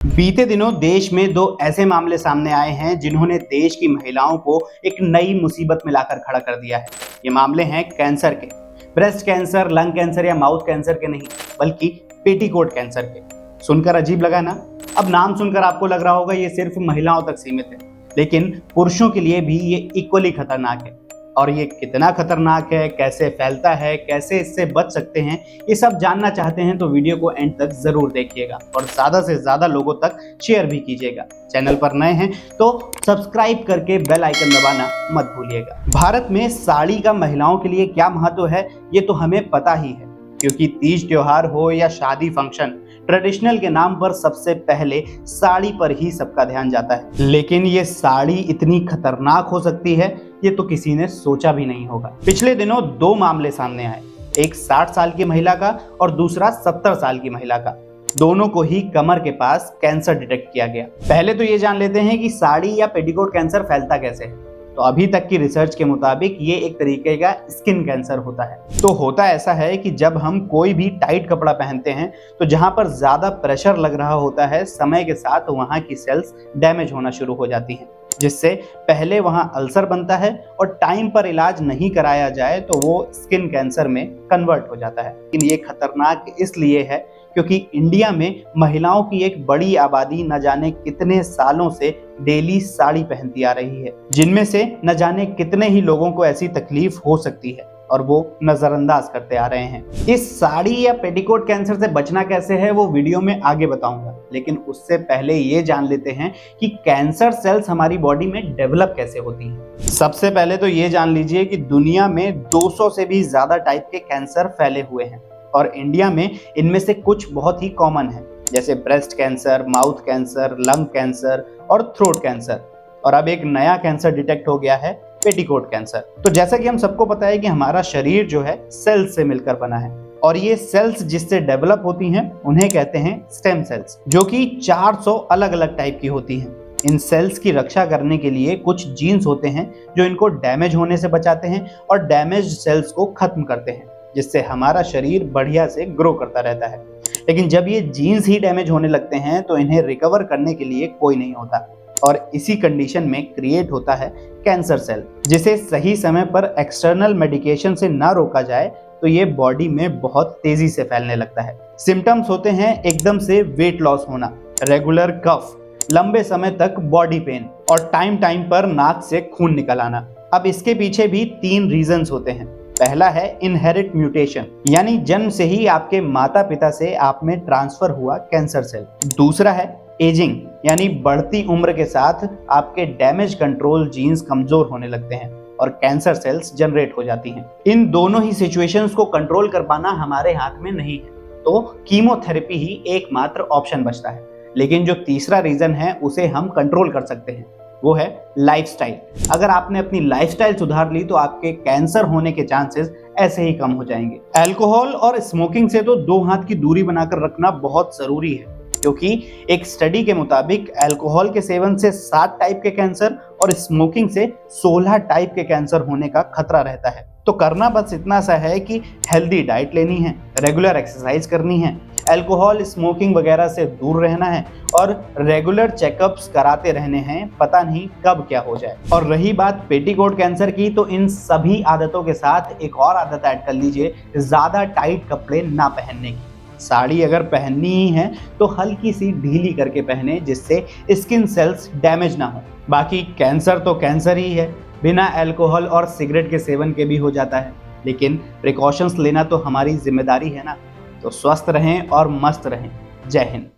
बीते दिनों देश में दो ऐसे मामले सामने आए हैं जिन्होंने देश की महिलाओं को एक नई मुसीबत में लाकर खड़ा कर दिया है। ये मामले हैं कैंसर के। ब्रेस्ट कैंसर, लंग कैंसर या माउथ कैंसर के नहीं, बल्कि पेटीकोट कैंसर के। सुनकर अजीब लगा ना? अब नाम सुनकर आपको लग रहा होगा ये सिर्फ महिलाओं तक सीमित है, लेकिन पुरुषों के लिए भी ये इक्वली खतरनाक है। और ये कितना खतरनाक है, कैसे फैलता है, कैसे इससे बच सकते हैं, ये सब जानना चाहते हैं तो वीडियो को एंड तक जरूर देखिएगा और ज़्यादा से ज़्यादा लोगों तक शेयर भी कीजिएगा। चैनल पर नए हैं तो सब्सक्राइब करके बेल आइकन दबाना मत भूलिएगा। भारत में साड़ी का महिलाओं के लिए क्या महत्व है ये तो हमें पता ही है, क्योंकि तीज त्योहार हो या शादी फंक्शन, ट्रेडिशनल के नाम पर सबसे पहले साड़ी पर ही सबका ध्यान जाता है। लेकिन ये साड़ी इतनी खतरनाक हो सकती है ये तो किसी ने सोचा भी नहीं होगा। पिछले दिनों दो मामले सामने आए, एक 60 साल की महिला का और दूसरा 70 साल की महिला का। दोनों को ही कमर के पास कैंसर डिटेक्ट किया गया। पहले तो ये जान लेते हैं कि साड़ी या पेटीकोट कैंसर फैलता कैसे है। तो अभी तक की रिसर्च के मुताबिक ये एक तरीके का स्किन कैंसर होता है। तो होता ऐसा है कि जब हम कोई भी टाइट कपड़ा पहनते हैं तो जहां पर ज्यादा प्रेशर लग रहा होता है, समय के साथ वहां की सेल्स डैमेज होना शुरू हो जाती हैं, जिससे पहले वहां अल्सर बनता है और टाइम पर इलाज नहीं कराया जाए तो वो स्किन कैंसर में कन्वर्ट हो जाता है। लेकिन ये खतरनाक इसलिए है क्योंकि इंडिया में महिलाओं की एक बड़ी आबादी न जाने कितने सालों से डेली साड़ी पहनती आ रही है, जिनमें से न जाने कितने ही लोगों को ऐसी तकलीफ हो सकती है और वो नजरअंदाज करते आ रहे हैं। इस साड़ी या पेटीकोट कैंसर से बचना कैसे है वो वीडियो में आगे बताऊंगा, लेकिन उससे पहले ये जान लेते हैं कि कैंसर सेल्स हमारी बॉडी में डेवलप कैसे होती हैं। सबसे पहले तो ये जान लीजिए कि दुनिया में 200 से भी ज्यादा टाइप के कैंसर फैले हुए हैं और इंडिया में इनमें से कुछ बहुत ही कॉमन है, जैसे breast cancer, mouth cancer, lung cancer और थ्रोट कैंसर। और अब एक नया कैंसर डिटेक्ट हो गया है, पेटीकोट कैंसर। तो जैसा कि हम सबको पता है कि हमारा शरीर जो है सेल्स से मिलकर बना है और ये सेल्स जिससे डेवलप होती हैं उन्हें कहते हैं स्टेम सेल्स, जो कि 400 अलग अलग टाइप की होती हैं। इन सेल्स की रक्षा करने के लिए कुछ जीन्स होते हैं जो इनको डैमेज होने से बचाते हैं और डैमेज सेल्स को खत्म करते हैं, जिससे हमारा शरीर बढ़िया से ग्रो करता रहता है। लेकिन जब ये जीन्स ही डैमेज होने लगते हैं तो इन्हें रिकवर करने के लिए कोई नहीं होता और इसी कंडीशन में क्रिएट होता है कैंसर सेल, जिसे सही समय पर एक्सटर्नल मेडिकेशन से ना रोका जाए तो ये बॉडी में बहुत तेजी से फैलने लगता है। सिम्टम्स होते हैं एकदम से वेट लॉस होना, रेगुलर कफ, लंबे समय तक बॉडी पेन और टाइम टाइम पर नाक से खून निकल आना। अब इसके पीछे भी 3 रीजंस होते हैं। पहला है इनहेरिट म्यूटेशन, यानी जन्म से ही आपके माता पिता से आप में ट्रांसफर हुआ कैंसर सेल। दूसरा है एजिंग, यानी बढ़ती उम्र के साथ आपके डैमेज कंट्रोल जीन्स कमजोर होने लगते हैं और कैंसर सेल्स जनरेट हो जाती हैं। इन दोनों ही सिचुएशंस को कंट्रोल कर पाना हमारे हाथ में नहीं है, तो कीमोथेरेपी ही एकमात्र ऑप्शन बचता है। लेकिन जो तीसरा रीजन है उसे हम कंट्रोल कर सकते हैं, वो है लाइफस्टाइल। अगर आपने अपनी लाइफस्टाइल सुधार ली तो आपके कैंसर होने के चांसेस ऐसे ही कम हो जाएंगे। अल्कोहल और स्मोकिंग से तो 2 हाथ की दूरी बनाकर रखना बहुत जरूरी है, क्योंकि एक स्टडी के मुताबिक अल्कोहल के सेवन से 7 टाइप के कैंसर और स्मोकिंग से 16 टाइप के कैंसर होने का खतरा रहता है। तो करना बस इतना सा है कि हेल्दी डाइट लेनी है, रेगुलर एक्सरसाइज करनी है, अल्कोहल, स्मोकिंग वगैरह से दूर रहना है और रेगुलर चेकअप्स कराते रहने हैं, पता नहीं कब क्या हो जाए। और रही बात पेटीकोट कैंसर की, तो इन सभी आदतों के साथ एक और आदत ऐड कर लीजिए, ज्यादा टाइट कपड़े ना पहनने की। साड़ी अगर पहननी ही है तो हल्की सी ढीली करके पहने, जिससे स्किन सेल्स डैमेज ना हो। बाकी कैंसर तो कैंसर ही है, बिना अल्कोहल और सिगरेट के सेवन के भी हो जाता है, लेकिन प्रिकॉशंस लेना तो हमारी जिम्मेदारी है ना। तो स्वस्थ रहें और मस्त रहें। जय हिंद।